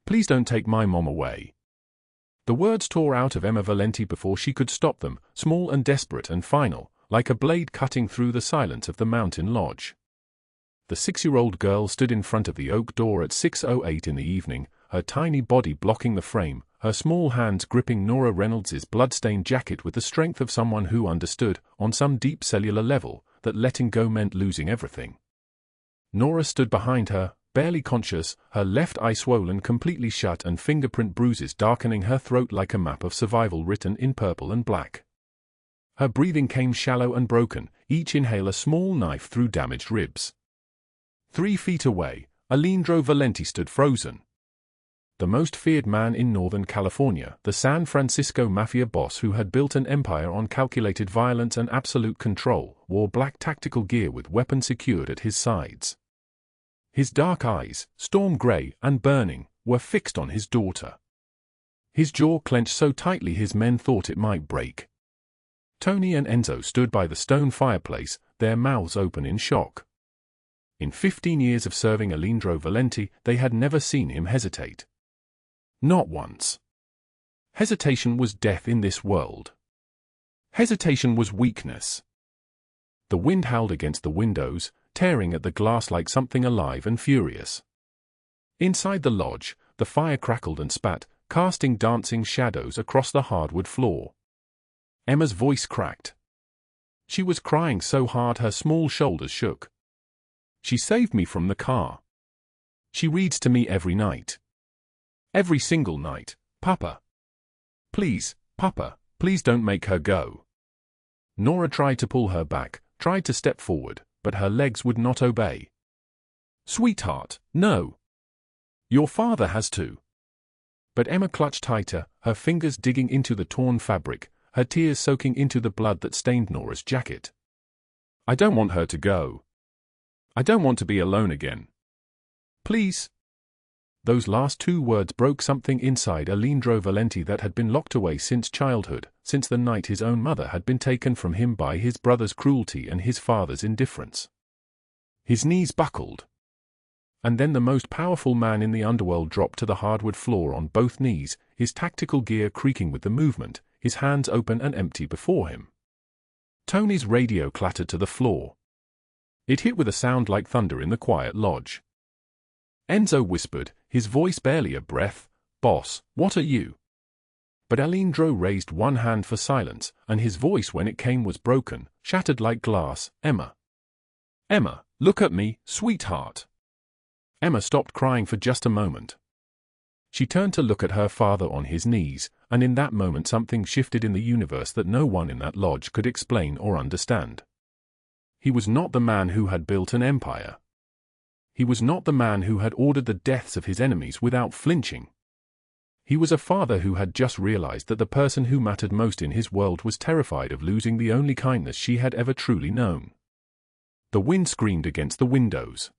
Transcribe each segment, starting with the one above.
Please don't take my mom away." The words tore out of Emma Valenti before she could stop them, small and desperate and final, like a blade cutting through the silence of the mountain lodge. The 6-year-old girl stood in front of the oak door at 6:08 in the evening, her tiny body blocking the frame, her small hands gripping Nora Reynolds' blood-stained jacket with the strength of someone who understood, on some deep cellular level, that letting go meant losing everything. Nora stood behind her, barely conscious, her left eye swollen completely shut and fingerprint bruises darkening her throat like a map of survival written in purple and black. Her breathing came shallow and broken, each inhale a small knife through damaged ribs. 3 feet away, Aleandro Valenti stood frozen. The most feared man in Northern California, the San Francisco Mafia boss who had built an empire on calculated violence and absolute control, wore black tactical gear with weapons secured at his sides. His dark eyes, storm gray and burning, were fixed on his daughter. His jaw clenched so tightly his men thought it might break. Tony and Enzo stood by the stone fireplace, their mouths open in shock. In 15 years of serving Aleandro Valenti, they had never seen him hesitate. Not once. Hesitation was death in this world. Hesitation was weakness. The wind howled against the windows, tearing at the glass like something alive and furious. Inside the lodge, the fire crackled and spat, casting dancing shadows across the hardwood floor. Emma's voice cracked. She was crying so hard her small shoulders shook. "She saved me from the car. She reads to me every night. Every single night, Papa. Please, Papa, please don't make her go." Nora tried to pull her back, tried to step forward, but her legs would not obey. "Sweetheart, no. Your father has to." But Emma clutched tighter, her fingers digging into the torn fabric, her tears soaking into the blood that stained Nora's jacket. "I don't want her to go. I don't want to be alone again. Please." Those last 2 words broke something inside Aleandro Valenti that had been locked away since childhood, since the night his own mother had been taken from him by his brother's cruelty and his father's indifference. His knees buckled. And then the most powerful man in the underworld dropped to the hardwood floor on both knees, his tactical gear creaking with the movement, his hands open and empty before him. Tony's radio clattered to the floor. It hit with a sound like thunder in the quiet lodge. Enzo whispered, his voice barely a breath, "Boss, what are you?" But Aleandro raised one hand for silence, and his voice when it came was broken, shattered like glass. "Emma. Emma, look at me, sweetheart." Emma stopped crying for just a moment. She turned to look at her father on his knees, and in that moment something shifted in the universe that no one in that lodge could explain or understand. He was not the man who had built an empire. He was not the man who had ordered the deaths of his enemies without flinching. He was a father who had just realized that the person who mattered most in his world was terrified of losing the only kindness she had ever truly known. The wind screamed against the windows.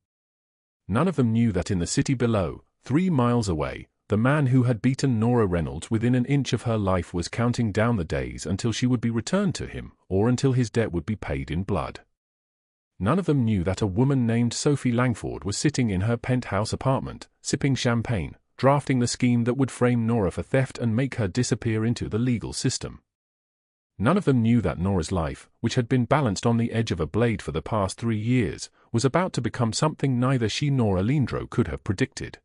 None of them knew that in the city below, 3 miles away, the man who had beaten Nora Reynolds within an inch of her life was counting down the days until she would be returned to him, or until his debt would be paid in blood. None of them knew that a woman named Sophie Langford was sitting in her penthouse apartment, sipping champagne, drafting the scheme that would frame Nora for theft and make her disappear into the legal system. None of them knew that Nora's life, which had been balanced on the edge of a blade for the past 3 years, was about to become something neither she nor Aleandro could have predicted.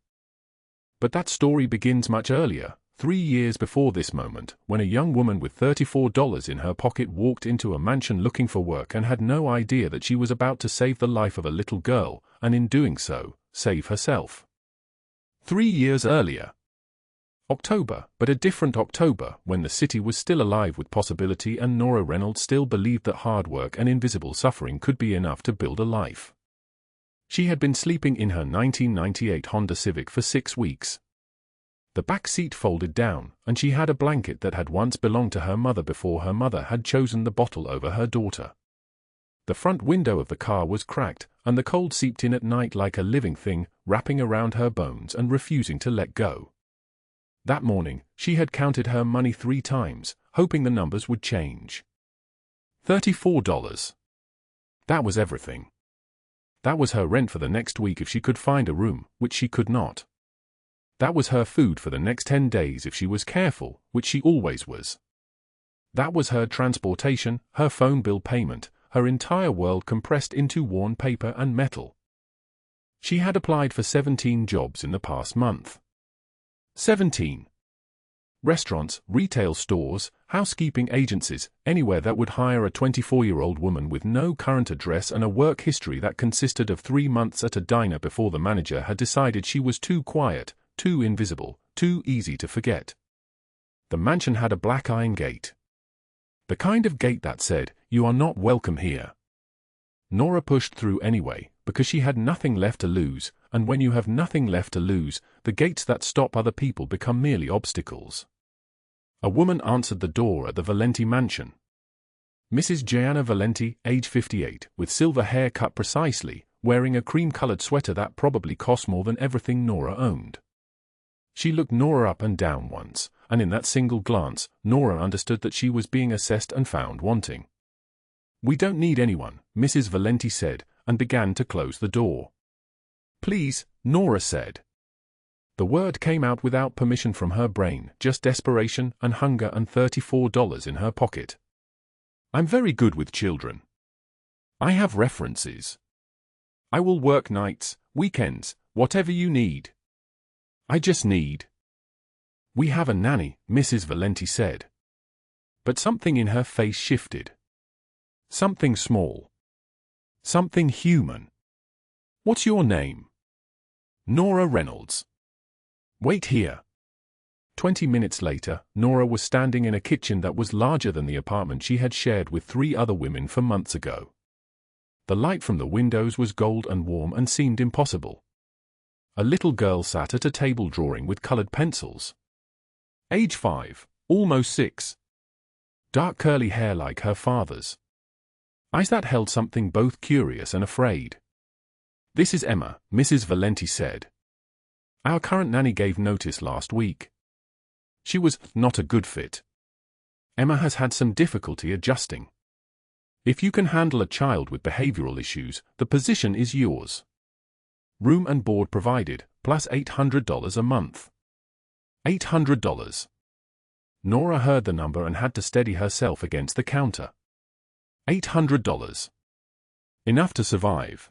But that story begins much earlier, 3 years before this moment, when a young woman with $34 in her pocket walked into a mansion looking for work and had no idea that she was about to save the life of a little girl, and in doing so, save herself. 3 years earlier. October, but a different October, when the city was still alive with possibility and Nora Reynolds still believed that hard work and invisible suffering could be enough to build a life. She had been sleeping in her 1998 Honda Civic for 6 weeks. The back seat folded down, and she had a blanket that had once belonged to her mother before her mother had chosen the bottle over her daughter. The front window of the car was cracked, and the cold seeped in at night like a living thing, wrapping around her bones and refusing to let go. That morning, she had counted her money 3 times, hoping the numbers would change. $34. That was everything. That was her rent for the next week if she could find a room, which she could not. That was her food for the next 10 days if she was careful, which she always was. That was her transportation, her phone bill payment, her entire world compressed into worn paper and metal. She had applied for 17 jobs in the past month. 17. Restaurants, retail stores, housekeeping agencies, anywhere that would hire a 24-year-old woman with no current address and a work history that consisted of 3 months at a diner before the manager had decided she was too quiet, too invisible, too easy to forget. The mansion had a black iron gate. The kind of gate that said, "You are not welcome here." Nora pushed through anyway, because she had nothing left to lose, and when you have nothing left to lose, the gates that stop other people become merely obstacles. A woman answered the door at the Valenti mansion. Mrs. Gianna Valenti, age 58, with silver hair cut precisely, wearing a cream-colored sweater that probably cost more than everything Nora owned. She looked Nora up and down once, and in that single glance, Nora understood that she was being assessed and found wanting. "We don't need anyone," Mrs. Valenti said, and began to close the door. "Please," Nora said. The word came out without permission from her brain, just desperation and hunger and $34 in her pocket. "I'm very good with children. I have references. I will work nights, weekends, whatever you need. I just need—" "We have a nanny," Mrs. Valenti said. But something in her face shifted. Something small. Something human. "What's your name?" "Nora Reynolds." "Wait here." 20 minutes later, Nora was standing in a kitchen that was larger than the apartment she had shared with 3 other women for months ago. The light from the windows was gold and warm and seemed impossible. A little girl sat at a table drawing with colored pencils. Age 5, almost 6. Dark curly hair like her father's. Eyes that held something both curious and afraid. "This is Emma," Mrs. Valenti said. "Our current nanny gave notice last week. She was not a good fit. Emma has had some difficulty adjusting. If you can handle a child with behavioral issues, the position is yours. Room and board provided, plus $800 a month." $800. Nora heard the number and had to steady herself against the counter. $800. Enough to survive.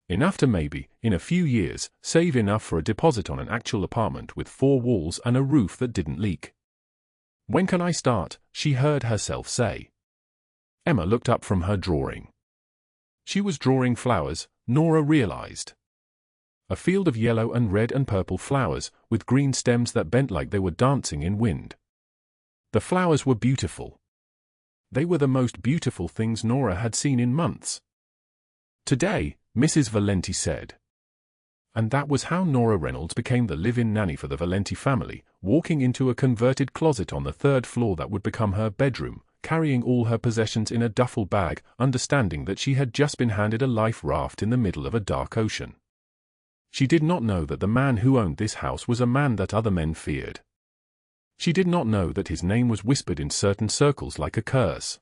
Enough to maybe, in a few years, save enough for a deposit on an actual apartment with 4 walls and a roof that didn't leak. "When can I start?" she heard herself say. Emma looked up from her drawing. She was drawing flowers, Nora realized. A field of yellow and red and purple flowers, with green stems that bent like they were dancing in wind. The flowers were beautiful. They were the most beautiful things Nora had seen in months. "Today," Mrs. Valenti said. And that was how Nora Reynolds became the live-in nanny for the Valenti family, walking into a converted closet on the 3rd floor that would become her bedroom, carrying all her possessions in a duffel bag, understanding that she had just been handed a life raft in the middle of a dark ocean. She did not know that the man who owned this house was a man that other men feared. She did not know that his name was whispered in certain circles like a curse.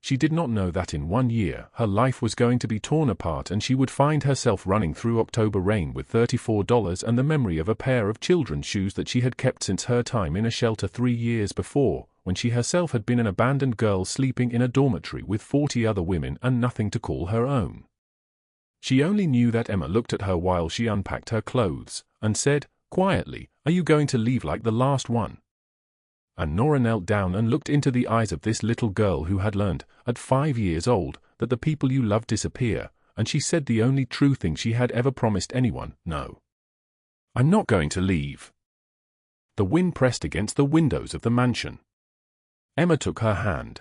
She did not know that in 1 year her life was going to be torn apart and she would find herself running through October rain with $34 and the memory of a pair of children's shoes that she had kept since her time in a shelter 3 years before, when she herself had been an abandoned girl sleeping in a dormitory with 40 other women and nothing to call her own. She only knew that Emma looked at her while she unpacked her clothes, and said, quietly, "Are you going to leave like the last one?" And Nora knelt down and looked into the eyes of this little girl who had learned, at 5 years old, that the people you love disappear, and she said the only true thing she had ever promised anyone, "No. I'm not going to leave." The wind pressed against the windows of the mansion. Emma took her hand.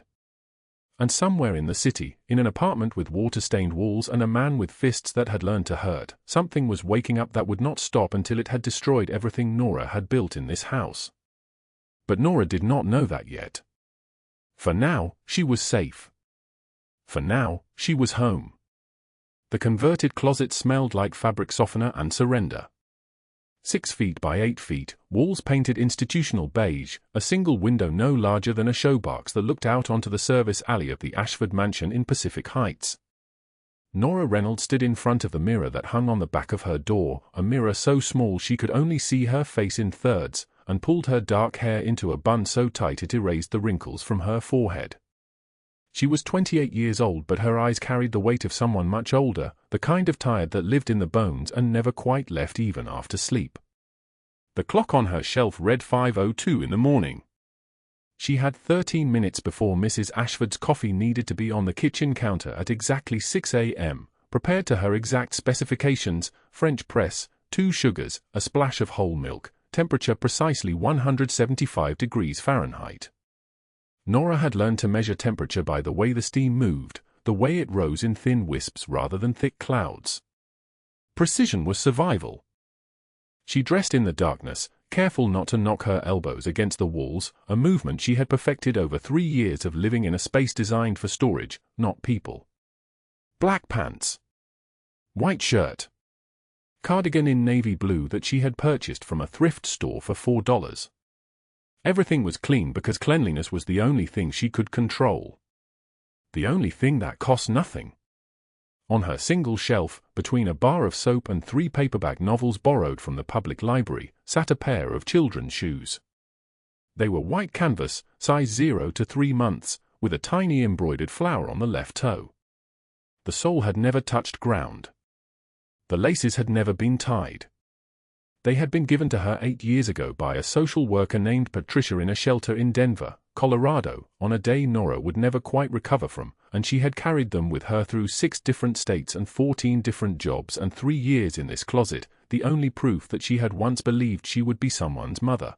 And somewhere in the city, in an apartment with water-stained walls and a man with fists that had learned to hurt, something was waking up that would not stop until it had destroyed everything Nora had built in this house. But Nora did not know that yet. For now, she was safe. For now, she was home. The converted closet smelled like fabric softener and surrender. 6 feet by 8 feet, walls painted institutional beige, a single window no larger than a showbox that looked out onto the service alley of the Ashford mansion in Pacific Heights. Nora Reynolds stood in front of the mirror that hung on the back of her door, a mirror so small she could only see her face in thirds, and pulled her dark hair into a bun so tight it erased the wrinkles from her forehead. She was 28 years old, but her eyes carried the weight of someone much older, the kind of tired that lived in the bones and never quite left even after sleep. The clock on her shelf read 5:02 in the morning. She had 13 minutes before Mrs. Ashford's coffee needed to be on the kitchen counter at exactly 6 a.m., prepared to her exact specifications: French press, 2 sugars, a splash of whole milk, temperature precisely 175 degrees Fahrenheit. Nora had learned to measure temperature by the way the steam moved, the way it rose in thin wisps rather than thick clouds. Precision was survival. She dressed in the darkness, careful not to knock her elbows against the walls, a movement she had perfected over 3 years of living in a space designed for storage, not people. Black pants. White shirt. Cardigan in navy blue that she had purchased from a thrift store for $4. Everything was clean because cleanliness was the only thing she could control. The only thing that cost nothing. On her single shelf, between a bar of soap and 3 paperback novels borrowed from the public library, sat a pair of children's shoes. They were white canvas, size 0 to 3 months, with a tiny embroidered flower on the left toe. The sole had never touched ground. The laces had never been tied. They had been given to her 8 years ago by a social worker named Patricia in a shelter in Denver, Colorado, on a day Nora would never quite recover from, and she had carried them with her through 6 different states and 14 different jobs and 3 years in this closet, the only proof that she had once believed she would be someone's mother.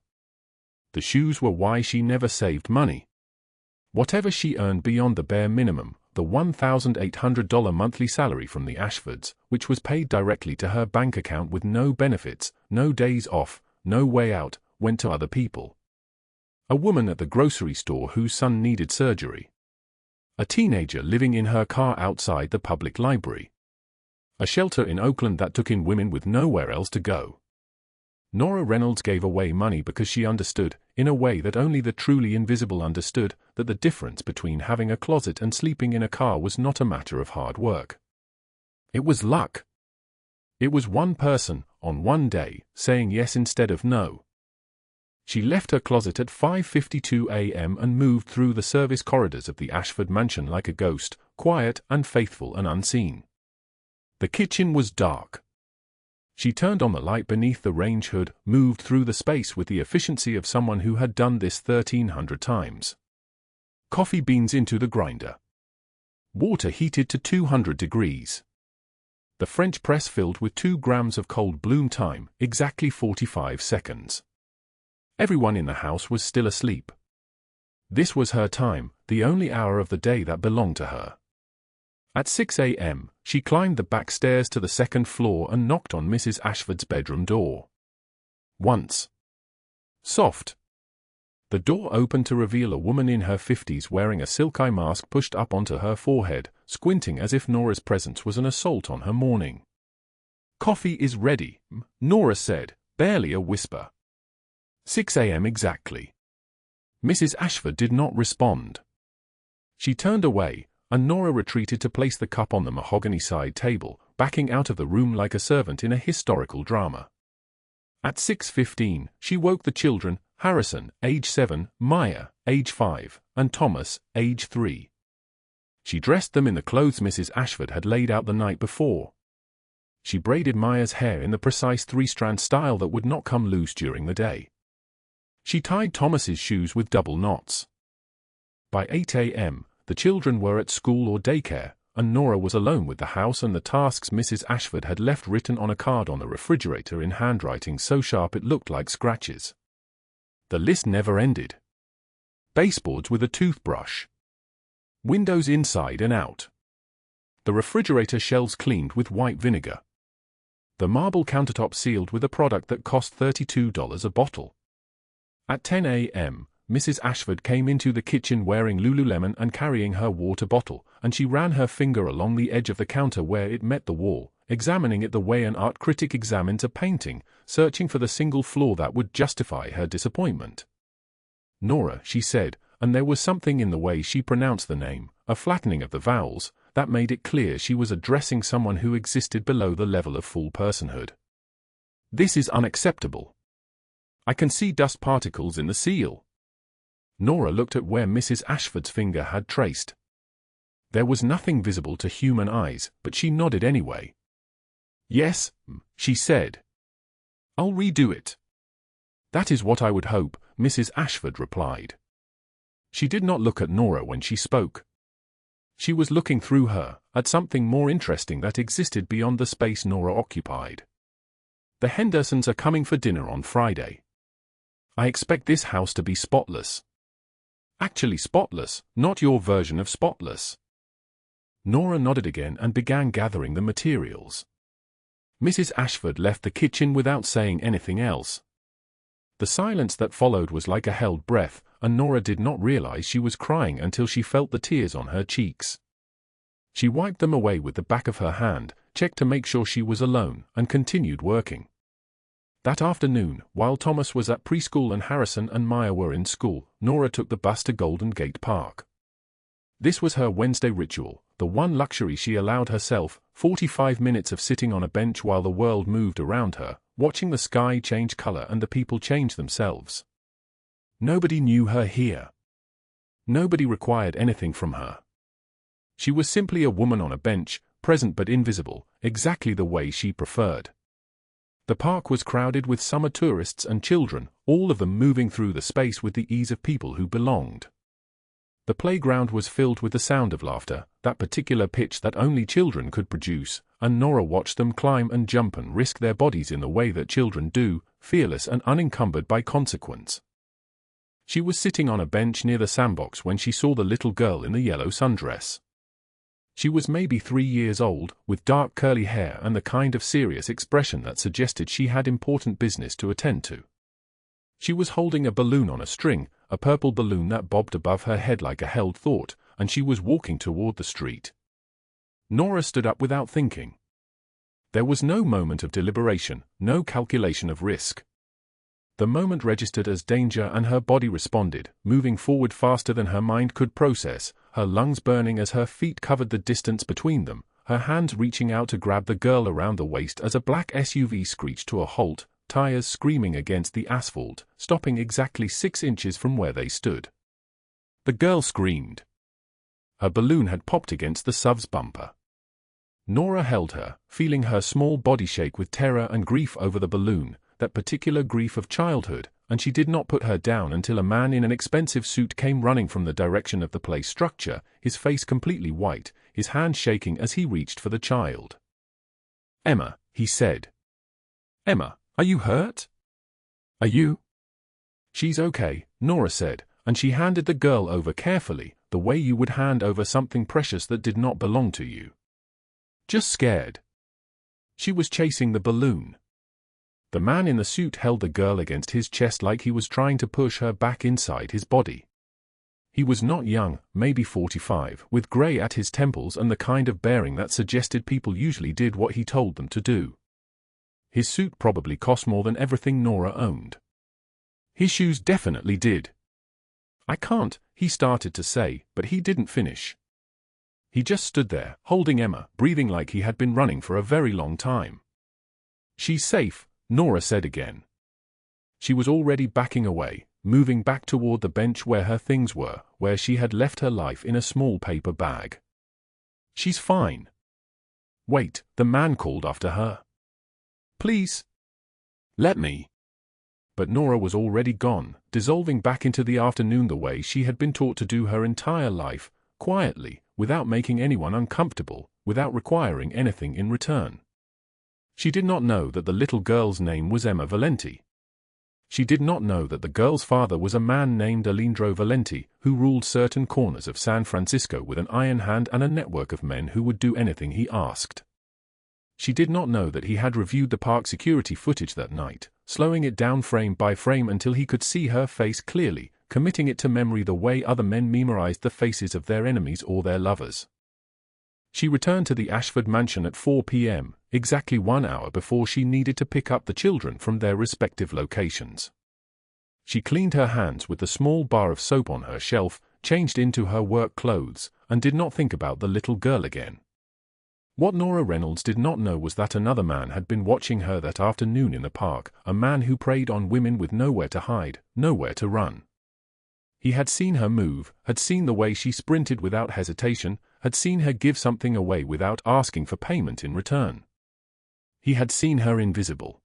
The shoes were why she never saved money. Whatever she earned beyond the bare minimum, the $1,800 monthly salary from the Ashfords, which was paid directly to her bank account with no benefits, no days off, no way out, went to other people. A woman at the grocery store whose son needed surgery. A teenager living in her car outside the public library. A shelter in Oakland that took in women with nowhere else to go. Nora Reynolds gave away money because she understood, in a way that only the truly invisible understood, that the difference between having a closet and sleeping in a car was not a matter of hard work. It was luck. It was one person, on one day, saying yes instead of no. She left her closet at 5:52 a.m. and moved through the service corridors of the Ashford mansion like a ghost, quiet and faithful and unseen. The kitchen was dark. She turned on the light beneath the range hood, moved through the space with the efficiency of someone who had done this 1,300 times. Coffee beans into the grinder. Water heated to 200 degrees. The French press filled with 2 grams of cold bloom time, exactly 45 seconds. Everyone in the house was still asleep. This was her time, the only hour of the day that belonged to her. At 6 a.m., she climbed the back stairs to the 2nd floor and knocked on Mrs. Ashford's bedroom door. Once. Soft. The door opened to reveal a woman in her 50s wearing a silk eye mask pushed up onto her forehead, squinting as if Nora's presence was an assault on her morning. "Coffee is ready," Nora said, barely a whisper. 6 a.m. exactly. Mrs. Ashford did not respond. She turned away, and Nora retreated to place the cup on the mahogany side table, backing out of the room like a servant in a historical drama. At 6:15, she woke the children, Harrison, age 7, Maya, age 5, and Thomas, age 3. She dressed them in the clothes Mrs. Ashford had laid out the night before. She braided Maya's hair in the precise 3-strand style that would not come loose during the day. She tied Thomas's shoes with double knots. By 8 a.m., the children were at school or daycare, and Nora was alone with the house and the tasks Mrs. Ashford had left written on a card on the refrigerator in handwriting so sharp it looked like scratches. The list never ended. Baseboards with a toothbrush. Windows inside and out. The refrigerator shelves cleaned with white vinegar. The marble countertop sealed with a product that cost $32 a bottle. At 10 a.m., Mrs. Ashford came into the kitchen wearing Lululemon and carrying her water bottle, and she ran her finger along the edge of the counter where it met the wall, examining it the way an art critic examines a painting, searching for the single flaw that would justify her disappointment. "Nora," she said, and there was something in the way she pronounced the name, a flattening of the vowels, that made it clear she was addressing someone who existed below the level of full personhood. "This is unacceptable. I can see dust particles in the seal." Nora looked at where Mrs. Ashford's finger had traced. There was nothing visible to human eyes, but she nodded anyway. "Yes," she said. "I'll redo it." "That is what I would hope," Mrs. Ashford replied. She did not look at Nora when she spoke. She was looking through her, at something more interesting that existed beyond the space Nora occupied. "The Hendersons are coming for dinner on Friday. I expect this house to be spotless. Actually spotless, not your version of spotless." Nora nodded again and began gathering the materials. Mrs. Ashford left the kitchen without saying anything else. The silence that followed was like a held breath, and Nora did not realize she was crying until she felt the tears on her cheeks. She wiped them away with the back of her hand, checked to make sure she was alone, and continued working. That afternoon, while Thomas was at preschool and Harrison and Maya were in school, Nora took the bus to Golden Gate Park. This was her Wednesday ritual, the one luxury she allowed herself, 45 minutes of sitting on a bench while the world moved around her, watching the sky change color and the people change themselves. Nobody knew her here. Nobody required anything from her. She was simply a woman on a bench, present but invisible, exactly the way she preferred. The park was crowded with summer tourists and children, all of them moving through the space with the ease of people who belonged. The playground was filled with the sound of laughter, that particular pitch that only children could produce, and Nora watched them climb and jump and risk their bodies in the way that children do, fearless and unencumbered by consequence. She was sitting on a bench near the sandbox when she saw the little girl in the yellow sundress. She was maybe 3 years old, with dark curly hair and the kind of serious expression that suggested she had important business to attend to. She was holding a balloon on a string, a purple balloon that bobbed above her head like a held thought, and she was walking toward the street. Nora stood up without thinking. There was no moment of deliberation, no calculation of risk. The moment registered as danger and her body responded, moving forward faster than her mind could process, her lungs burning as her feet covered the distance between them, her hands reaching out to grab the girl around the waist as a black SUV screeched to a halt, tires screaming against the asphalt, stopping exactly 6 inches from where they stood. The girl screamed. Her balloon had popped against the SUV's bumper. Nora held her, feeling her small body shake with terror and grief over the balloon, that particular grief of childhood, and she did not put her down until a man in an expensive suit came running from the direction of the play structure, his face completely white, his hand shaking as he reached for the child. "Emma," he said. "Emma, are you hurt? Are you?" "She's okay," Nora said, and she handed the girl over carefully, the way you would hand over something precious that did not belong to you. "Just scared." She was chasing the balloon. The man in the suit held the girl against his chest like he was trying to push her back inside his body. He was not young, maybe 45, with gray at his temples and the kind of bearing that suggested people usually did what he told them to do. His suit probably cost more than everything Nora owned. His shoes definitely did. "I can't," he started to say, but he didn't finish. He just stood there, holding Emma, breathing like he had been running for a very long time. "She's safe," Nora said again. She was already backing away, moving back toward the bench where her things were, where she had left her life in a small paper bag. "She's fine." "Wait," the man called after her. "Please. Let me." But Nora was already gone, dissolving back into the afternoon the way she had been taught to do her entire life, quietly, without making anyone uncomfortable, without requiring anything in return. She did not know that the little girl's name was Emma Valenti. She did not know that the girl's father was a man named Aleandro Valenti, who ruled certain corners of San Francisco with an iron hand and a network of men who would do anything he asked. She did not know that he had reviewed the park security footage that night, slowing it down frame by frame until he could see her face clearly, committing it to memory the way other men memorized the faces of their enemies or their lovers. She returned to the Ashford mansion at 4 p.m., exactly 1 hour before she needed to pick up the children from their respective locations. She cleaned her hands with the small bar of soap on her shelf, changed into her work clothes, and did not think about the little girl again. What Nora Reynolds did not know was that another man had been watching her that afternoon in the park, a man who preyed on women with nowhere to hide, nowhere to run. He had seen her move, had seen the way she sprinted without hesitation, had seen her give something away without asking for payment in return. He had seen her invisible.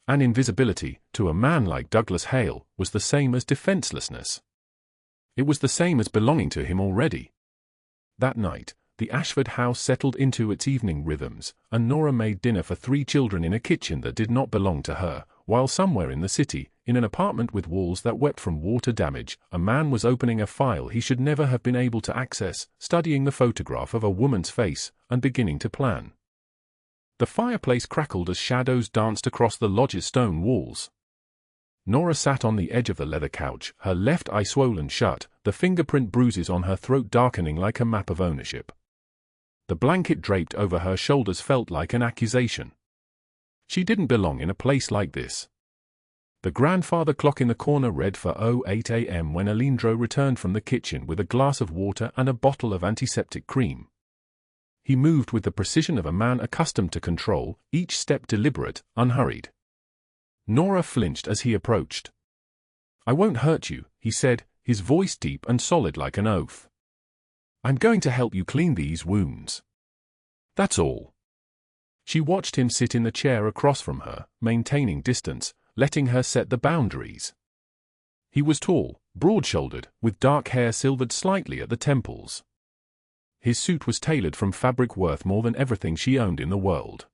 And invisibility, to a man like Douglas Hale, was the same as defenselessness. It was the same as belonging to him already. That night, the Ashford house settled into its evening rhythms, and Nora made dinner for 3 children in a kitchen that did not belong to her, while somewhere in the city, in an apartment with walls that wept from water damage, a man was opening a file he should never have been able to access, studying the photograph of a woman's face, and beginning to plan. The fireplace crackled as shadows danced across the lodge's stone walls. Nora sat on the edge of the leather couch, her left eye swollen shut, the fingerprint bruises on her throat darkening like a map of ownership. The blanket draped over her shoulders felt like an accusation. She didn't belong in a place like this. The grandfather clock in the corner read for 08 a.m. when Aleandro returned from the kitchen with a glass of water and a bottle of antiseptic cream. He moved with the precision of a man accustomed to control, each step deliberate, unhurried. Nora flinched as he approached. "I won't hurt you," he said, his voice deep and solid like an oath. "I'm going to help you clean these wounds. That's all." She watched him sit in the chair across from her, maintaining distance, letting her set the boundaries. He was tall, broad-shouldered, with dark hair silvered slightly at the temples. His suit was tailored from fabric worth more than everything she owned in the world.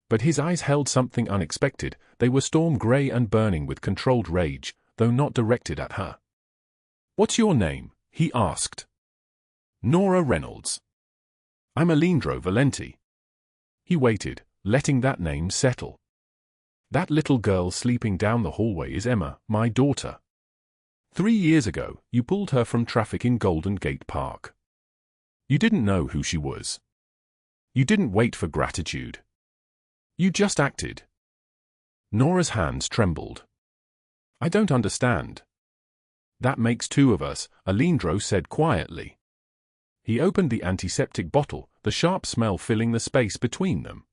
But his eyes held something unexpected. They were storm gray and burning with controlled rage, though not directed at her. "What's your name?" he asked. "Nora Reynolds." "I'm Aleandro Valenti." He waited, letting that name settle. "That little girl sleeping down the hallway is Emma, my daughter. 3 years ago, you pulled her from traffic in Golden Gate Park. You didn't know who she was. You didn't wait for gratitude. You just acted." Nora's hands trembled. "I don't understand." "That makes 2 of us," Aleandro said quietly. He opened the antiseptic bottle, the sharp smell filling the space between them.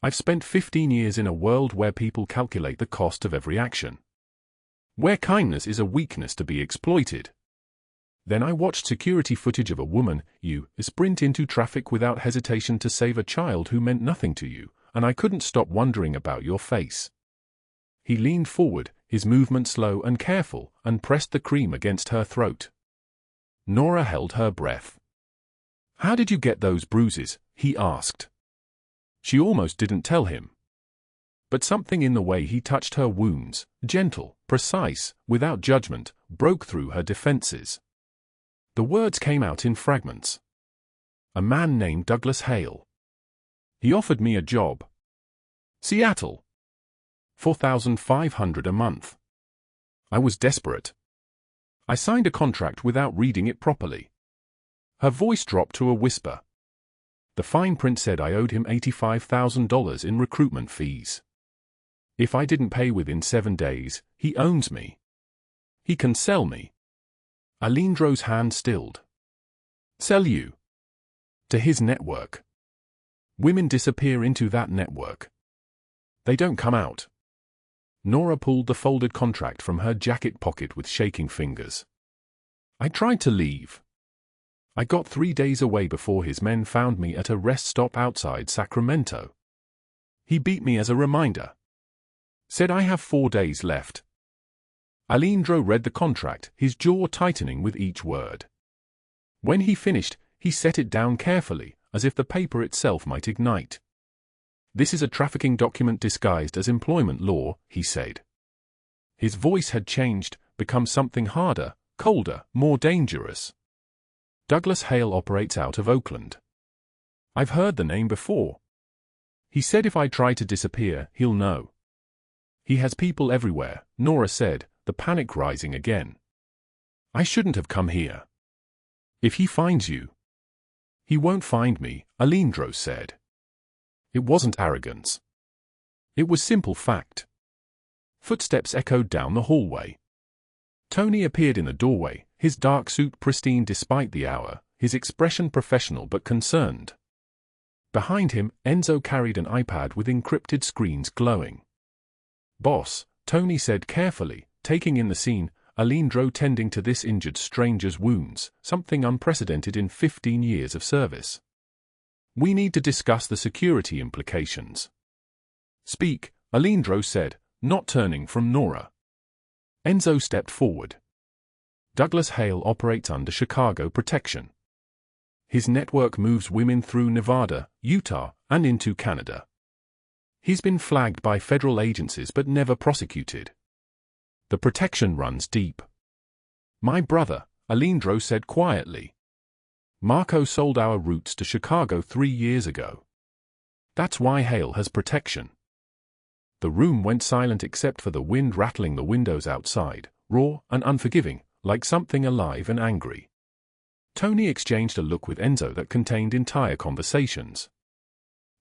"I've spent 15 years in a world where people calculate the cost of every action. Where kindness is a weakness to be exploited. Then I watched security footage of a woman, you, sprint into traffic without hesitation to save a child who meant nothing to you, and I couldn't stop wondering about your face." He leaned forward, his movement slow and careful, and pressed the cream against her throat. Nora held her breath. "How did you get those bruises?" he asked. She almost didn't tell him. But something in the way he touched her wounds, gentle, precise, without judgment, broke through her defenses. The words came out in fragments. "A man named Douglas Hale. He offered me a job. Seattle. $4,500 a month. I was desperate. I signed a contract without reading it properly." Her voice dropped to a whisper. "The fine print said I owed him $85,000 in recruitment fees. If I didn't pay within 7 days, he owns me. He can sell me." Aleandro's hand stilled. "Sell you?" "To his network. Women disappear into that network. They don't come out." Nora pulled the folded contract from her jacket pocket with shaking fingers. "I tried to leave. I got 3 days away before his men found me at a rest stop outside Sacramento. He beat me as a reminder. Said I have 4 days left." Aleandro read the contract, his jaw tightening with each word. When he finished, he set it down carefully, as if the paper itself might ignite. "This is a trafficking document disguised as employment law," he said. His voice had changed, become something harder, colder, more dangerous. "Douglas Hale operates out of Oakland. I've heard the name before. He said if I try to disappear, he'll know. He has people everywhere," Nora said, the panic rising again. "I shouldn't have come here. If he finds you—" "He won't find me," Aleandro said. It wasn't arrogance. It was simple fact. Footsteps echoed down the hallway. Tony appeared in the doorway, his dark suit pristine despite the hour, his expression professional but concerned. Behind him, Enzo carried an iPad with encrypted screens glowing. "Boss," Tony said carefully, taking in the scene, "Aleandro tending to this injured stranger's wounds, something unprecedented in 15 years of service. We need to discuss the security implications." "Speak," Aleandro said, not turning from Nora. Enzo stepped forward. "Douglas Hale operates under Chicago protection. His network moves women through Nevada, Utah, and into Canada. He's been flagged by federal agencies but never prosecuted. The protection runs deep." "My brother," Aleandro said quietly. "Marco sold our routes to Chicago 3 years ago. That's why Hale has protection." The room went silent except for the wind rattling the windows outside, raw and unforgiving, like something alive and angry. Tony exchanged a look with Enzo that contained entire conversations.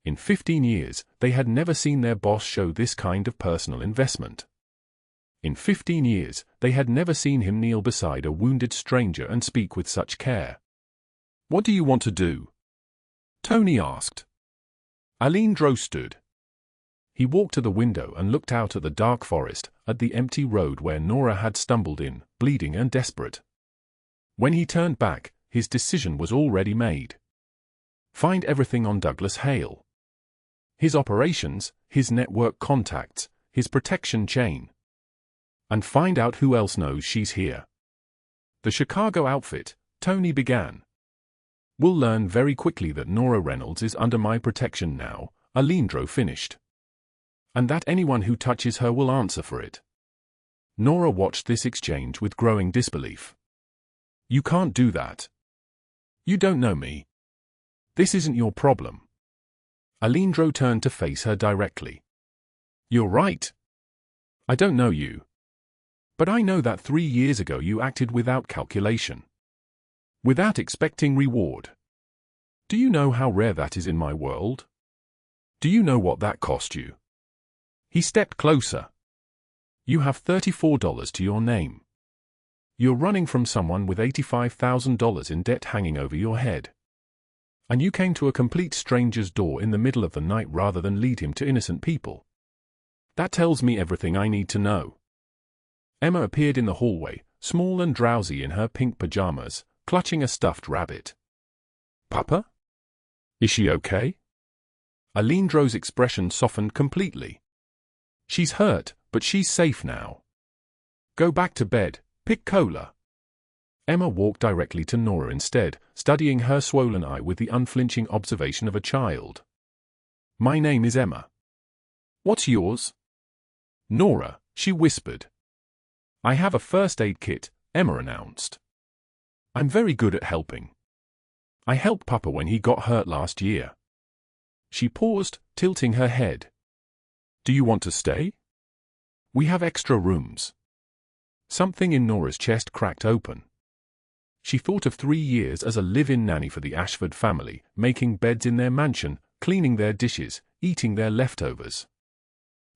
In 15 years, they had never seen their boss show this kind of personal investment. In 15 years, they had never seen him kneel beside a wounded stranger and speak with such care. "What do you want to do?" Tony asked. Aleandro stood. He walked to the window and looked out at the dark forest, at the empty road where Nora had stumbled in, bleeding and desperate. When he turned back, his decision was already made. Find everything on Douglas Hale. His operations, his network contacts, his protection chain. And find out who else knows she's here. "The Chicago outfit," Tony began. "Will learn very quickly that Nora Reynolds is under my protection now," Aleandro finished. "And that anyone who touches her will answer for it." Nora watched this exchange with growing disbelief. "You can't do that. You don't know me. This isn't your problem." Aleandro turned to face her directly. "You're right. I don't know you. But I know that 3 years ago you acted without calculation. Without expecting reward. Do you know how rare that is in my world? Do you know what that cost you?" He stepped closer. "You have $34 to your name. You're running from someone with $85,000 in debt hanging over your head. And you came to a complete stranger's door in the middle of the night rather than lead him to innocent people. That tells me everything I need to know." Emma appeared in the hallway, small and drowsy in her pink pajamas, clutching a stuffed rabbit. "Papa? Is she okay?" Aleandro's expression softened completely. "She's hurt, but she's safe now. Go back to bed, pick cola." Emma walked directly to Nora instead, studying her swollen eye with the unflinching observation of a child. "My name is Emma. What's yours?" "Nora," she whispered. "I have a first aid kit," Emma announced. "I'm very good at helping. I helped Papa when he got hurt last year." She paused, tilting her head. "Do you want to stay? We have extra rooms." Something in Nora's chest cracked open. She thought of 3 years as a live-in nanny for the Ashford family, making beds in their mansion, cleaning their dishes, eating their leftovers.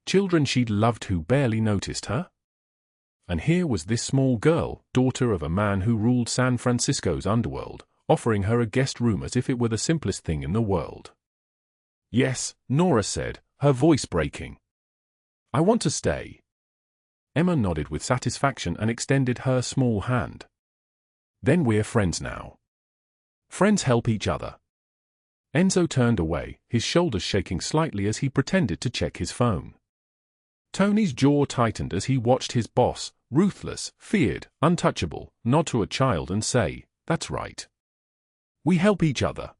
Children she'd loved who barely noticed her. And here was this small girl, daughter of a man who ruled San Francisco's underworld, offering her a guest room as if it were the simplest thing in the world. "Yes," Nora said, her voice breaking. "I want to stay." Emma nodded with satisfaction and extended her small hand. "Then we're friends now. Friends help each other." Enzo turned away, his shoulders shaking slightly as he pretended to check his phone. Tony's jaw tightened as he watched his boss, ruthless, feared, untouchable, nod to a child and say, "That's right. We help each other."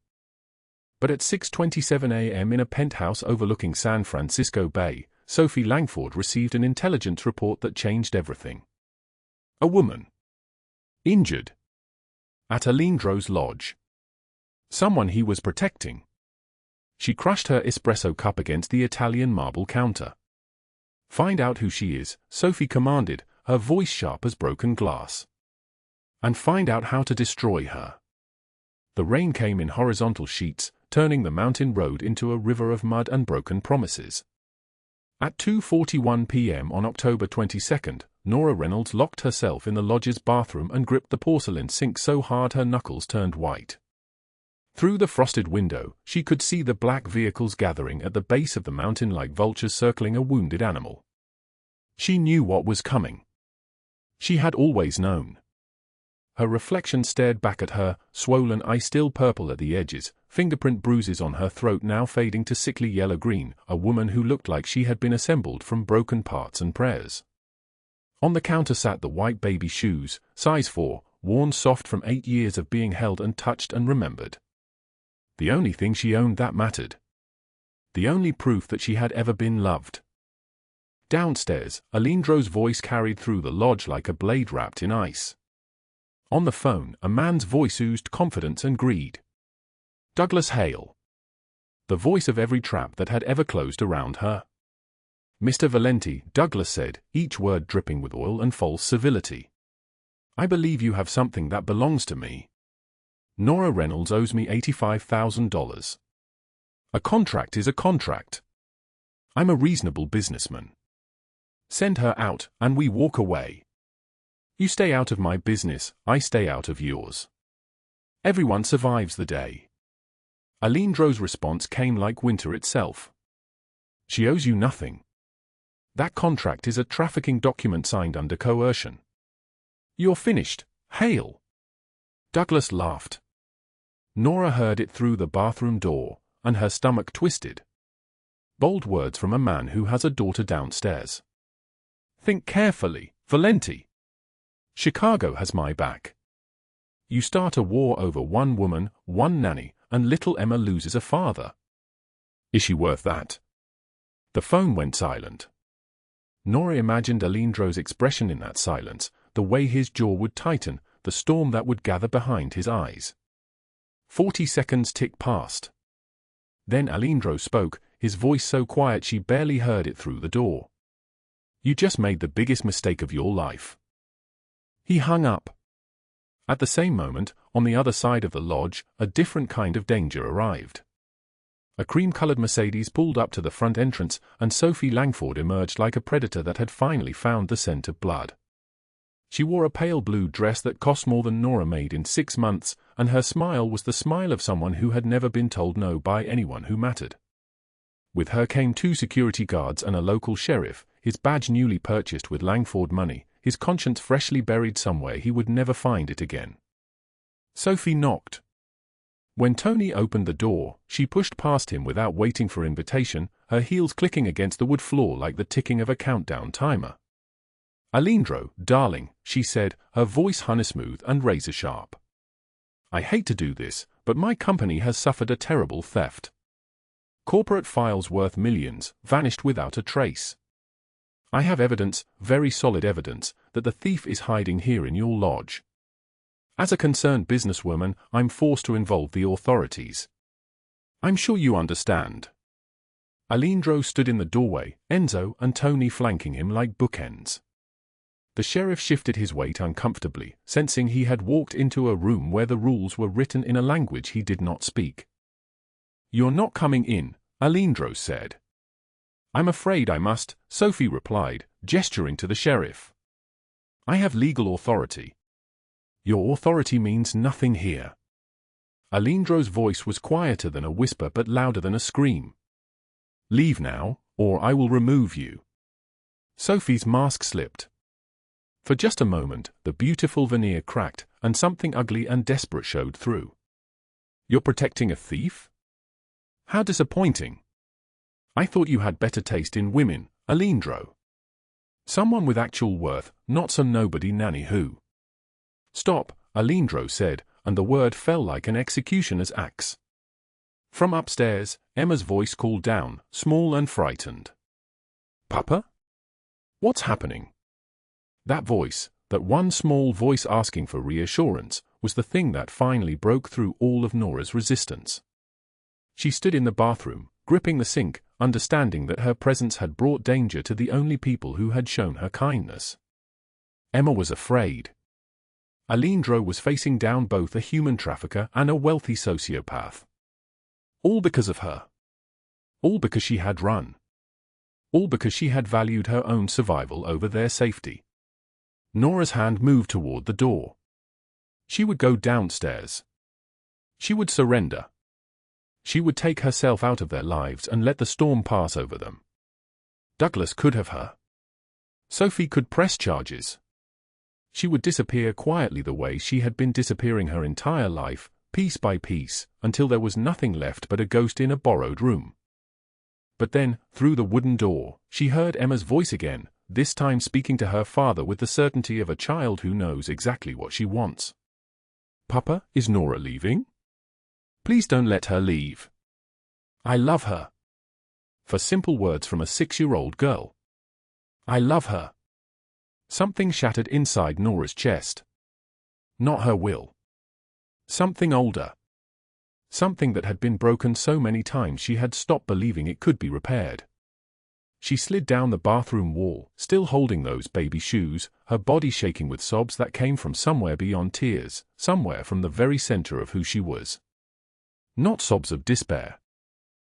But at 6:27 a.m. in a penthouse overlooking San Francisco Bay, Sophie Langford received an intelligence report that changed everything. A woman. Injured. At Aleandro's lodge. Someone he was protecting. She crushed her espresso cup against the Italian marble counter. "Find out who she is," Sophie commanded, her voice sharp as broken glass. "And find out how to destroy her." The rain came in horizontal sheets, turning the mountain road into a river of mud and broken promises. At 2:41 p.m. on October 22nd, Nora Reynolds locked herself in the lodge's bathroom and gripped the porcelain sink so hard her knuckles turned white. Through the frosted window, she could see the black vehicles gathering at the base of the mountain like vultures circling a wounded animal. She knew what was coming. She had always known. Her reflection stared back at her, swollen eye still purple at the edges, fingerprint bruises on her throat now fading to sickly yellow-green, a woman who looked like she had been assembled from broken parts and prayers. On the counter sat the white baby shoes, size 4, worn soft from 8 years of being held and touched and remembered. The only thing she owned that mattered. The only proof that she had ever been loved. Downstairs, Aleandro's voice carried through the lodge like a blade wrapped in ice. On the phone, a man's voice oozed confidence and greed. Douglas Hale. The voice of every trap that had ever closed around her. Mr. Valenti, Douglas said, each word dripping with oil and false civility. I believe you have something that belongs to me. Nora Reynolds owes me $85,000. A contract is a contract. I'm a reasonable businessman. Send her out, and we walk away. You stay out of my business, I stay out of yours. Everyone survives the day. Aleandro's response came like winter itself. She owes you nothing. That contract is a trafficking document signed under coercion. You're finished, Hale. Douglas laughed. Nora heard it through the bathroom door, and her stomach twisted. Bold words from a man who has a daughter downstairs. Think carefully, Valenti. Chicago has my back. You start a war over one woman, one nanny, and little Emma loses a father. Is she worth that? The phone went silent. Nora imagined Aleandro's expression in that silence, the way his jaw would tighten, the storm that would gather behind his eyes. 40 seconds ticked past. Then Aleandro spoke, his voice so quiet she barely heard it through the door. You just made the biggest mistake of your life. He hung up. At the same moment, on the other side of the lodge, a different kind of danger arrived. A cream-colored Mercedes pulled up to the front entrance, and Sophie Langford emerged like a predator that had finally found the scent of blood. She wore a pale blue dress that cost more than Nora made in 6 months, and her smile was the smile of someone who had never been told no by anyone who mattered. With her came 2 security guards and a local sheriff, his badge newly purchased with Langford money, his conscience freshly buried somewhere he would never find it again. Sophie knocked. When Tony opened the door, she pushed past him without waiting for invitation, her heels clicking against the wood floor like the ticking of a countdown timer. Aleandro, darling, she said, her voice honey-smooth and razor-sharp. I hate to do this, but my company has suffered a terrible theft. Corporate files worth millions vanished without a trace. I have evidence, very solid evidence, that the thief is hiding here in your lodge. As a concerned businesswoman, I'm forced to involve the authorities. I'm sure you understand. Aleandro stood in the doorway, Enzo and Tony flanking him like bookends. The sheriff shifted his weight uncomfortably, sensing he had walked into a room where the rules were written in a language he did not speak. You're not coming in, Aleandro said. I'm afraid I must, Sophie replied, gesturing to the sheriff. I have legal authority. Your authority means nothing here. Aleandro's voice was quieter than a whisper but louder than a scream. Leave now, or I will remove you. Sophie's mask slipped. For just a moment, the beautiful veneer cracked, and something ugly and desperate showed through. You're protecting a thief? How disappointing. I thought you had better taste in women, Aleandro. Someone with actual worth, not some nobody nanny who. Stop, Aleandro said, and the word fell like an executioner's axe. From upstairs, Emma's voice called down, small and frightened. Papa? What's happening? That voice, that one small voice asking for reassurance, was the thing that finally broke through all of Nora's resistance. She stood in the bathroom, gripping the sink, understanding that her presence had brought danger to the only people who had shown her kindness. Emma was afraid. Aleandro was facing down both a human trafficker and a wealthy sociopath. All because of her. All because she had run. all because she had valued her own survival over their safety. Nora's hand moved toward the door. She would go downstairs. She would surrender. She would take herself out of their lives and let the storm pass over them. Douglas could have her. Sophie could press charges. She would disappear quietly the way she had been disappearing her entire life, piece by piece, until there was nothing left but a ghost in a borrowed room. But then, through the wooden door, she heard Emma's voice again, this time speaking to her father with the certainty of a child who knows exactly what she wants. "Papa, is Nora leaving? Please don't let her leave. I love her." For simple words from a 6-year-old girl. I love her. Something shattered inside Nora's chest. Not her will. Something older. Something that had been broken so many times she had stopped believing it could be repaired. She slid down the bathroom wall, still holding those baby shoes, her body shaking with sobs that came from somewhere beyond tears, somewhere from the very center of who she was. Not sobs of despair.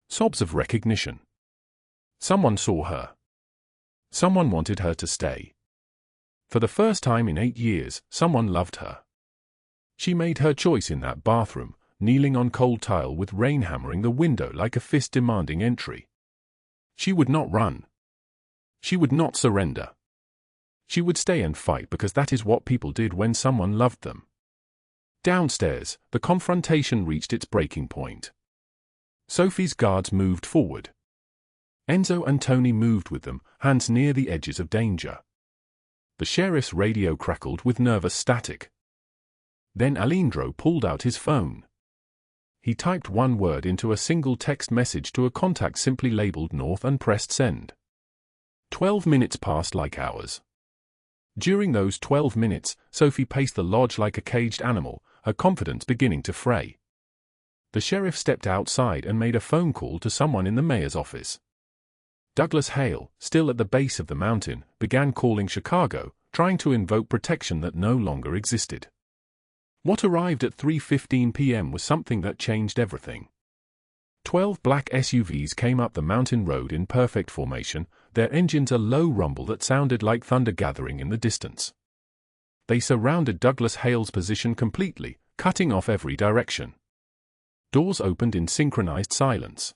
Sobs of recognition. Someone saw her. Someone wanted her to stay. For the first time in 8 years, someone loved her. She made her choice in that bathroom, kneeling on cold tile with rain hammering the window like a fist demanding entry. She would not run. She would not surrender. She would stay and fight because that is what people did when someone loved them. Downstairs, the confrontation reached its breaking point. Sophie's guards moved forward. Enzo and Tony moved with them, hands near the edges of danger. The sheriff's radio crackled with nervous static. Then Aleandro pulled out his phone. He typed one word into a single text message to a contact simply labeled North and pressed send. 12 minutes passed like hours. During those 12 minutes, Sophie paced the lodge like a caged animal, her confidence beginning to fray. The sheriff stepped outside and made a phone call to someone in the mayor's office. Douglas Hale, still at the base of the mountain, began calling Chicago, trying to invoke protection that no longer existed. What arrived at 3:15 p.m. was something that changed everything. 12 black SUVs came up the mountain road in perfect formation, their engines a low rumble that sounded like thunder gathering in the distance. They surrounded Douglas Hale's position completely, cutting off every direction. Doors opened in synchronized silence.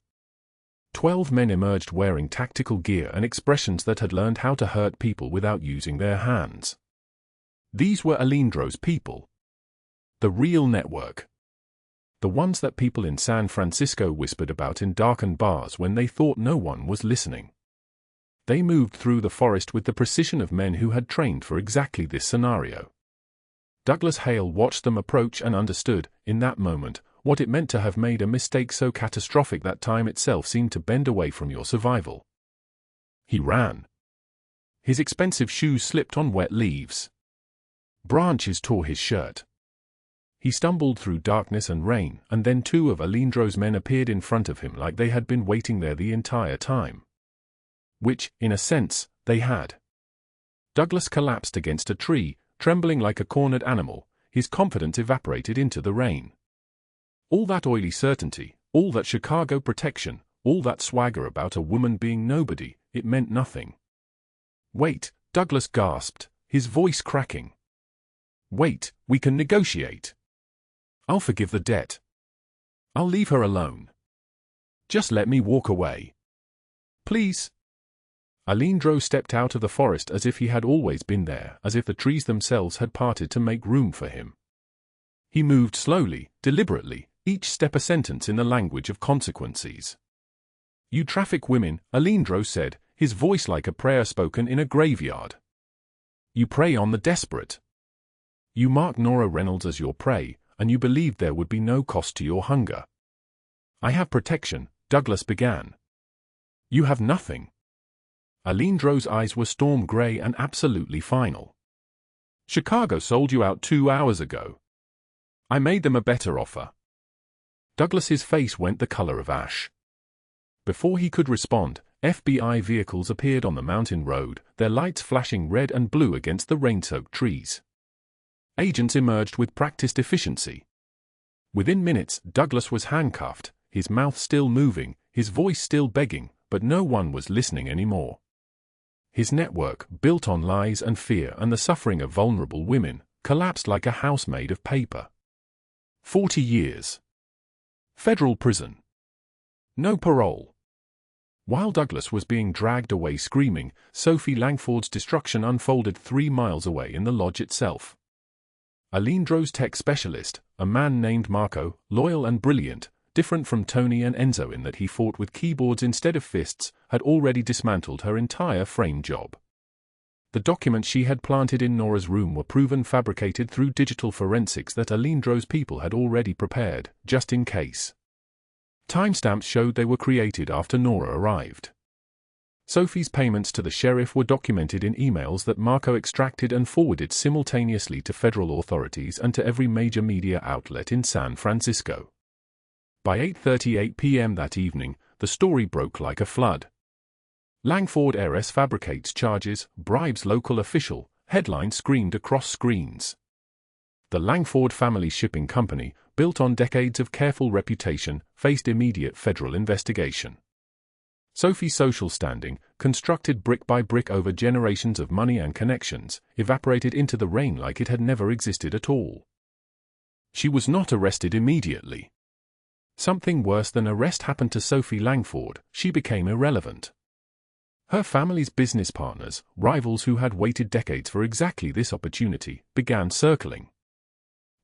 12 men emerged wearing tactical gear and expressions that had learned how to hurt people without using their hands. These were Aleandro's people. The real network. The ones that people in San Francisco whispered about in darkened bars when they thought no one was listening. They moved through the forest with the precision of men who had trained for exactly this scenario. Douglas Hale watched them approach and understood, in that moment, what it meant to have made a mistake so catastrophic that time itself seemed to bend away from your survival. He ran. His expensive shoes slipped on wet leaves. Branches tore his shirt. He stumbled through darkness and rain, and then 2 of Aleandro's men appeared in front of him like they had been waiting there the entire time. Which, in a sense, they had. Douglas collapsed against a tree, trembling like a cornered animal, his confidence evaporated into the rain. All that oily certainty, all that Chicago protection, all that swagger about a woman being nobody, it meant nothing. "Wait," Douglas gasped, his voice cracking. "Wait, we can negotiate. I'll forgive the debt. I'll leave her alone. Just let me walk away. Please." Aleandro stepped out of the forest as if he had always been there, as if the trees themselves had parted to make room for him. He moved slowly, deliberately, each step a sentence in the language of consequences. "You traffic women," Aleandro said, his voice like a prayer spoken in a graveyard. "You prey on the desperate. You mark Nora Reynolds as your prey, and you believed there would be no cost to your hunger. I have protection," Douglas began. "You have nothing." Aleandro's eyes were storm gray and absolutely final. "Chicago sold you out 2 hours ago. I made them a better offer." Douglas's face went the color of ash. Before he could respond, FBI vehicles appeared on the mountain road, their lights flashing red and blue against the rain-soaked trees. Agents emerged with practiced efficiency. Within minutes, Douglas was handcuffed, his mouth still moving, his voice still begging, but no one was listening anymore. His network, built on lies and fear and the suffering of vulnerable women, collapsed like a house made of paper. 40 years. Federal prison. No parole. While Douglas was being dragged away screaming, Sophie Langford's destruction unfolded 3 miles away in the lodge itself. Aleandro's tech specialist, a man named Marco, loyal and brilliant, different from Tony and Enzo in that he fought with keyboards instead of fists, had already dismantled her entire frame job. The documents she had planted in Nora's room were proven fabricated through digital forensics that Aleandro's people had already prepared, just in case. Timestamps showed they were created after Nora arrived. Sophie's payments to the sheriff were documented in emails that Marco extracted and forwarded simultaneously to federal authorities and to every major media outlet in San Francisco. By 8:38 p.m. that evening, the story broke like a flood. Langford heiress fabricates charges, bribes local official, headline screamed across screens. The Langford family shipping company, built on decades of careful reputation, faced immediate federal investigation. Sophie's social standing, constructed brick by brick over generations of money and connections, evaporated into the rain like it had never existed at all. She was not arrested immediately. Something worse than arrest happened to Sophie Langford. She became irrelevant. Her family's business partners, rivals who had waited decades for exactly this opportunity, began circling.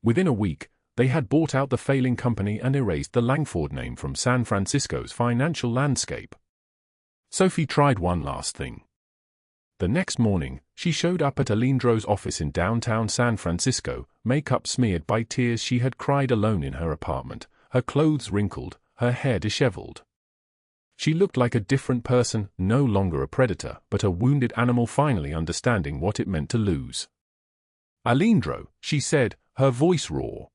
Within a week, they had bought out the failing company and erased the Langford name from San Francisco's financial landscape. Sophie tried one last thing. The next morning, she showed up at Aleandro's office in downtown San Francisco, makeup smeared by tears. She had cried alone in her apartment, her clothes wrinkled, her hair disheveled. She looked like a different person, no longer a predator, but a wounded animal finally understanding what it meant to lose. "Aleandro," she said, her voice raw.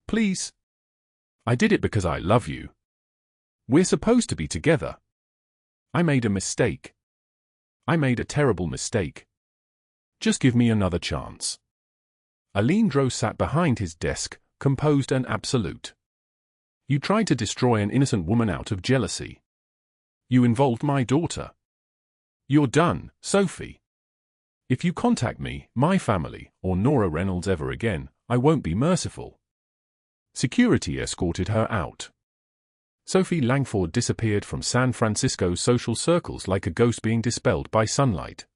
"Please. I did it because I love you. We're supposed to be together. I made a mistake. I made a terrible mistake. Just give me another chance." Aleandro sat behind his desk, composed and absolute. "You tried to destroy an innocent woman out of jealousy. You involved my daughter. You're done, Sophie. If you contact me, my family, or Nora Reynolds ever again, I won't be merciful." Security escorted her out. Sophie Langford disappeared from San Francisco's social circles like a ghost being dispelled by sunlight.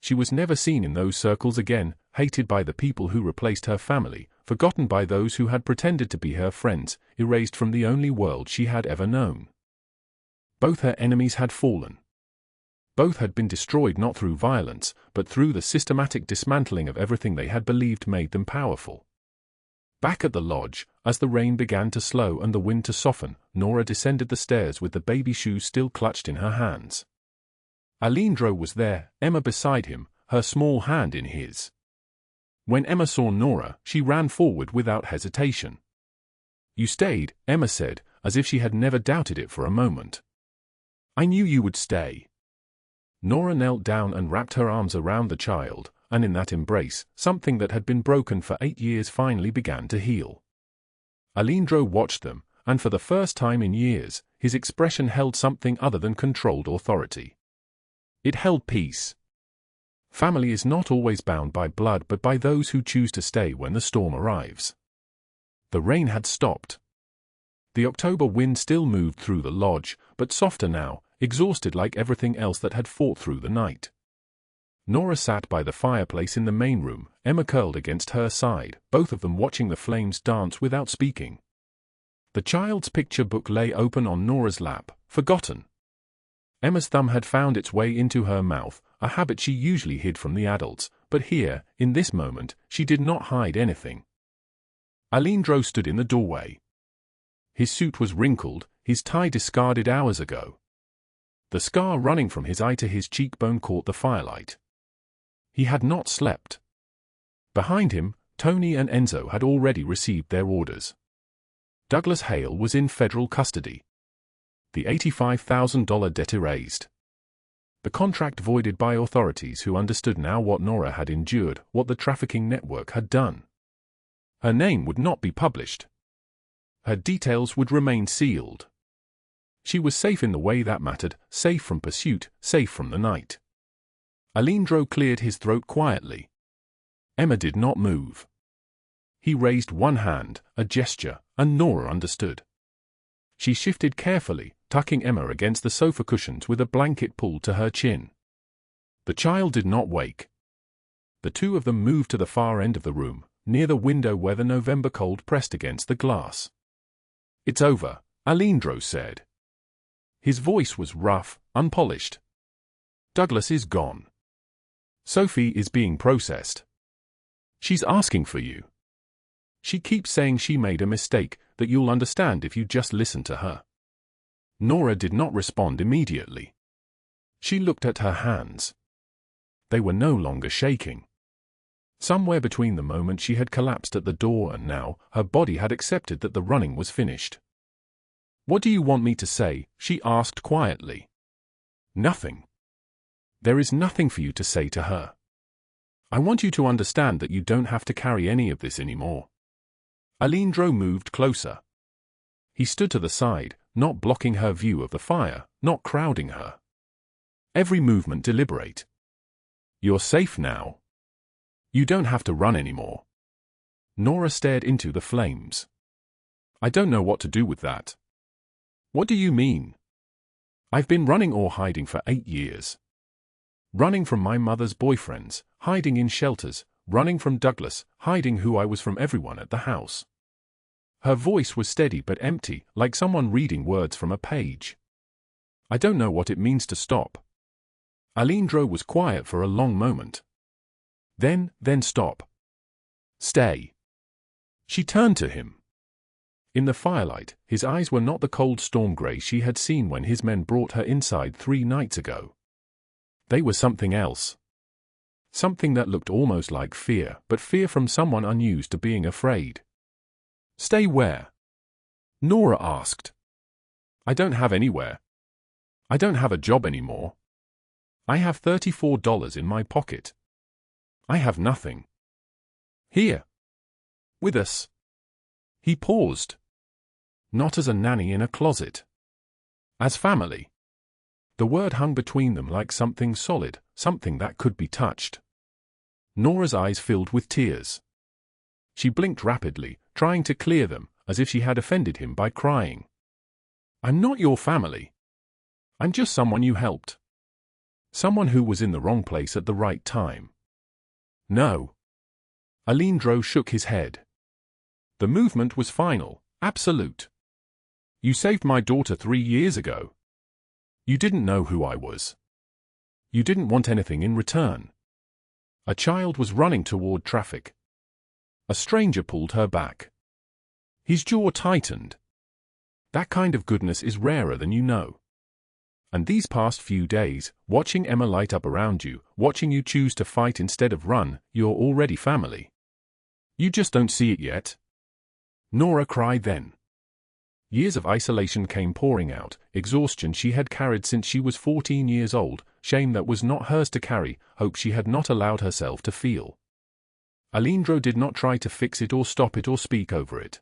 She was never seen in those circles again, hated by the people who replaced her family, forgotten by those who had pretended to be her friends, erased from the only world she had ever known. Both her enemies had fallen. Both had been destroyed not through violence, but through the systematic dismantling of everything they had believed made them powerful. Back at the lodge, as the rain began to slow and the wind to soften, Nora descended the stairs with the baby shoes still clutched in her hands. Aleandro was there, Emma beside him, her small hand in his. When Emma saw Nora, she ran forward without hesitation. "You stayed," Emma said, as if she had never doubted it for a moment. "I knew you would stay." Nora knelt down and wrapped her arms around the child, and in that embrace, something that had been broken for 8 years finally began to heal. Aleandro watched them, and for the first time in years, his expression held something other than controlled authority. It held peace. Family is not always bound by blood but by those who choose to stay when the storm arrives. The rain had stopped. The October wind still moved through the lodge, but softer now, exhausted like everything else that had fought through the night. Nora sat by the fireplace in the main room, Emma curled against her side, both of them watching the flames dance without speaking. The child's picture book lay open on Nora's lap, forgotten. Emma's thumb had found its way into her mouth, a habit she usually hid from the adults, but here, in this moment, she did not hide anything. Aleandro stood in the doorway. His suit was wrinkled, his tie discarded hours ago. The scar running from his eye to his cheekbone caught the firelight. He had not slept. Behind him, Tony and Enzo had already received their orders. Douglas Hale was in federal custody. The $85,000 debt erased. The contract voided by authorities who understood now what Nora had endured, what the trafficking network had done. Her name would not be published. Her details would remain sealed. She was safe in the way that mattered, safe from pursuit, safe from the night. Aleandro cleared his throat quietly. Emma did not move. He raised one hand, a gesture, and Nora understood. She shifted carefully, tucking Emma against the sofa cushions with a blanket pulled to her chin. The child did not wake. The two of them moved to the far end of the room, near the window where the November cold pressed against the glass. "It's over," Aleandro said. His voice was rough, unpolished. "Douglas is gone. Sophie is being processed. She's asking for you. She keeps saying she made a mistake, that you'll understand if you just listen to her." Nora did not respond immediately. She looked at her hands. They were no longer shaking. Somewhere between the moment she had collapsed at the door and now, her body had accepted that the running was finished. "What do you want me to say?" she asked quietly. "Nothing. There is nothing for you to say to her. I want you to understand that you don't have to carry any of this anymore." Aleandro moved closer. He stood to the side, not blocking her view of the fire, not crowding her. Every movement deliberate. "You're safe now. You don't have to run anymore." Nora stared into the flames. "I don't know what to do with that." "What do you mean?" "I've been running or hiding for 8 years. Running from my mother's boyfriends, hiding in shelters, running from Douglas, hiding who I was from everyone at the house." Her voice was steady but empty, like someone reading words from a page. "I don't know what it means to stop." Aleandro was quiet for a long moment. Then stop. Stay." She turned to him. In the firelight, his eyes were not the cold storm grey she had seen when his men brought her inside 3 nights ago. They were something else. Something that looked almost like fear, but fear from someone unused to being afraid. "Stay where?" Nora asked. "I don't have anywhere. I don't have a job anymore. I have $34 in my pocket. I have nothing. Here. With us." He paused. "Not as a nanny in a closet. As family." The word hung between them like something solid, something that could be touched. Nora's eyes filled with tears. She blinked rapidly, trying to clear them, as if she had offended him by crying. "I'm not your family. I'm just someone you helped. Someone who was in the wrong place at the right time." "No." Aleandro shook his head. The movement was final, absolute. "You saved my daughter 3 years ago. You didn't know who I was. You didn't want anything in return." A child was running toward traffic. A stranger pulled her back. His jaw tightened. "That kind of goodness is rarer than you know. And these past few days, watching Emma light up around you, watching you choose to fight instead of run, you're already family. You just don't see it yet." Nora cried then. Years of isolation came pouring out, exhaustion she had carried since she was 14 years old, shame that was not hers to carry, hope she had not allowed herself to feel. Aleandro did not try to fix it or stop it or speak over it.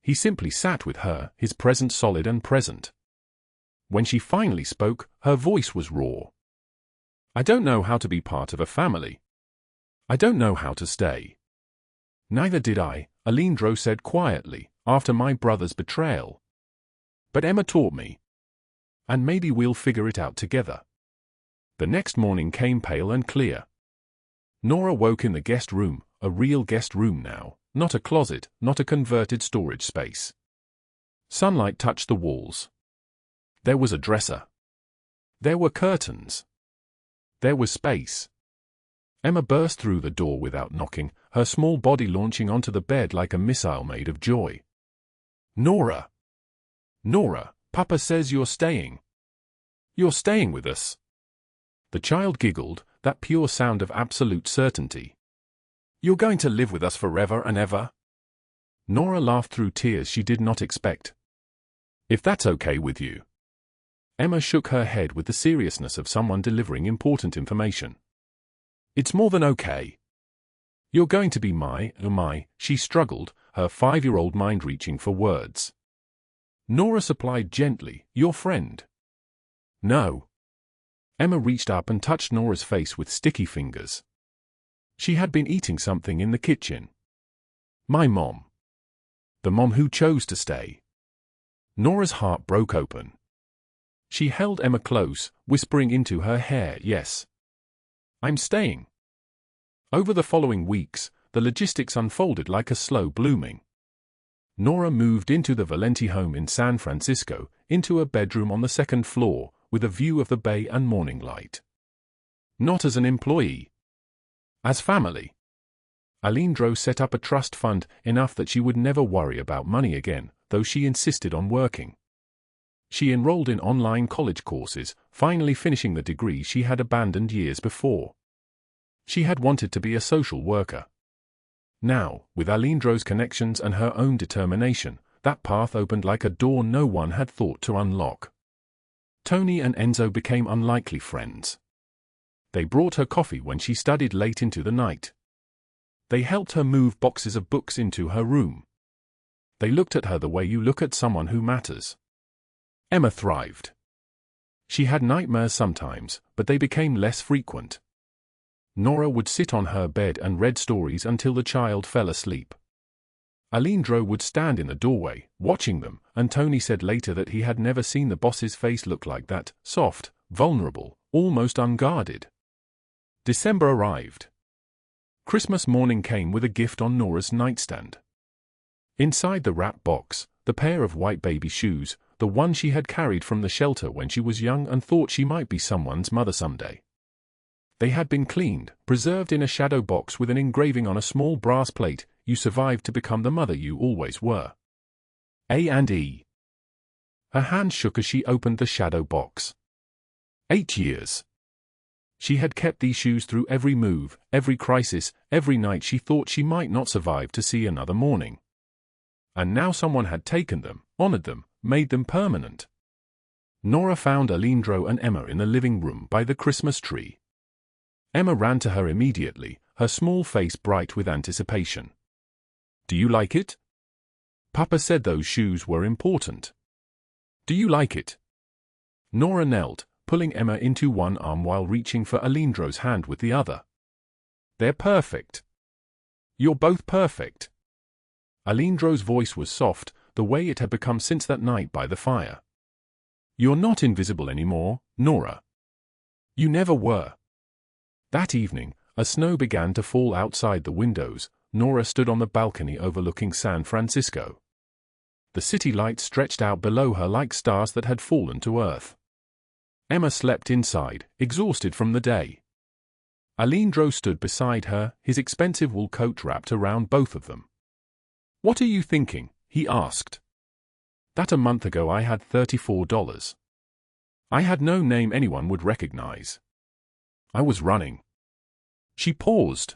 He simply sat with her, his presence solid and present. When she finally spoke, her voice was raw. "I don't know how to be part of a family. I don't know how to stay." "Neither did I," Aleandro said quietly, "after my brother's betrayal. But Emma taught me. And maybe we'll figure it out together." The next morning came pale and clear. Nora woke in the guest room, a real guest room now, not a closet, not a converted storage space. Sunlight touched the walls. There was a dresser. There were curtains. There was space. Emma burst through the door without knocking, her small body launching onto the bed like a missile made of joy. "Nora! Nora, Papa says you're staying. You're staying with us." The child giggled, that pure sound of absolute certainty. "You're going to live with us forever and ever?" Nora laughed through tears she did not expect. "If that's okay with you." Emma shook her head with the seriousness of someone delivering important information. "It's more than okay. You're going to be my," she struggled, her 5-year-old mind reaching for words. Nora supplied gently, "Your friend." "No." Emma reached up and touched Nora's face with sticky fingers. She had been eating something in the kitchen. "My mom." "The mom who chose to stay." Nora's heart broke open. She held Emma close, whispering into her hair, "Yes. I'm staying." Over the following weeks, the logistics unfolded like a slow blooming. Nora moved into the Valenti home in San Francisco, into a bedroom on the second floor, with a view of the bay and morning light. Not as an employee. As family. Aleandro set up a trust fund, enough that she would never worry about money again, though she insisted on working. She enrolled in online college courses, finally finishing the degree she had abandoned years before. She had wanted to be a social worker. Now, with Aleandro's connections and her own determination, that path opened like a door no one had thought to unlock. Tony and Enzo became unlikely friends. They brought her coffee when she studied late into the night. They helped her move boxes of books into her room. They looked at her the way you look at someone who matters. Emma thrived. She had nightmares sometimes, but they became less frequent. Nora would sit on her bed and read stories until the child fell asleep. Aleandro would stand in the doorway, watching them, and Tony said later that he had never seen the boss's face look like that, soft, vulnerable, almost unguarded. December arrived. Christmas morning came with a gift on Nora's nightstand. Inside the wrap box, the pair of white baby shoes, the one she had carried from the shelter when she was young and thought she might be someone's mother someday. They had been cleaned, preserved in a shadow box with an engraving on a small brass plate, "You survived to become the mother you always were. A&E." Her hand shook as she opened the shadow box. 8 years. She had kept these shoes through every move, every crisis, every night she thought she might not survive to see another morning. And now someone had taken them, honored them, made them permanent. Nora found Aleandro and Emma in the living room by the Christmas tree. Emma ran to her immediately, her small face bright with anticipation. "Do you like it? Papa said those shoes were important. Do you like it?" Nora knelt, pulling Emma into one arm while reaching for Aleandro's hand with the other. "They're perfect. You're both perfect." Aleandro's voice was soft, the way it had become since that night by the fire. "You're not invisible anymore, Nora. You never were." That evening, as snow began to fall outside the windows, Nora stood on the balcony overlooking San Francisco. The city lights stretched out below her like stars that had fallen to earth. Emma slept inside, exhausted from the day. Aleandro stood beside her, his expensive wool coat wrapped around both of them. "What are you thinking?" he asked. "That a month ago I had $34. I had no name anyone would recognize. I was running." She paused.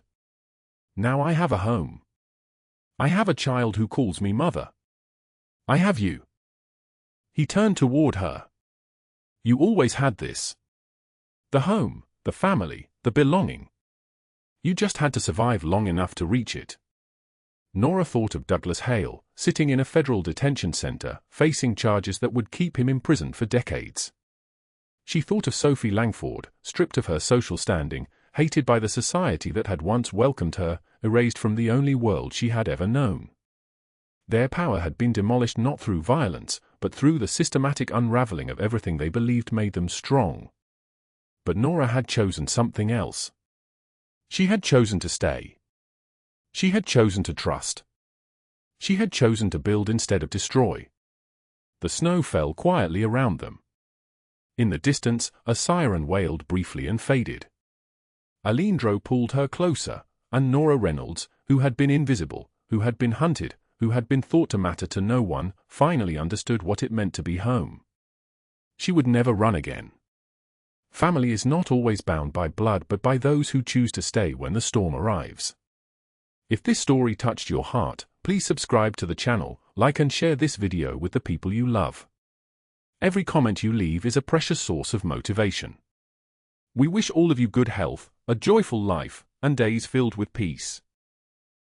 "Now I have a home. I have a child who calls me mother. I have you." He turned toward her. "You always had this. The home, the family, the belonging. You just had to survive long enough to reach it." Nora thought of Douglas Hale, sitting in a federal detention center, facing charges that would keep him imprisoned for decades. She thought of Sophie Langford, stripped of her social standing, hated by the society that had once welcomed her, erased from the only world she had ever known. Their power had been demolished not through violence, but through the systematic unraveling of everything they believed made them strong. But Nora had chosen something else. She had chosen to stay. She had chosen to trust. She had chosen to build instead of destroy. The snow fell quietly around them. In the distance, a siren wailed briefly and faded. Aleandro pulled her closer, and Nora Reynolds, who had been invisible, who had been hunted, who had been thought to matter to no one, finally understood what it meant to be home. She would never run again. Family is not always bound by blood but by those who choose to stay when the storm arrives. If this story touched your heart, please subscribe to the channel, like and share this video with the people you love. Every comment you leave is a precious source of motivation. We wish all of you good health, a joyful life, and days filled with peace.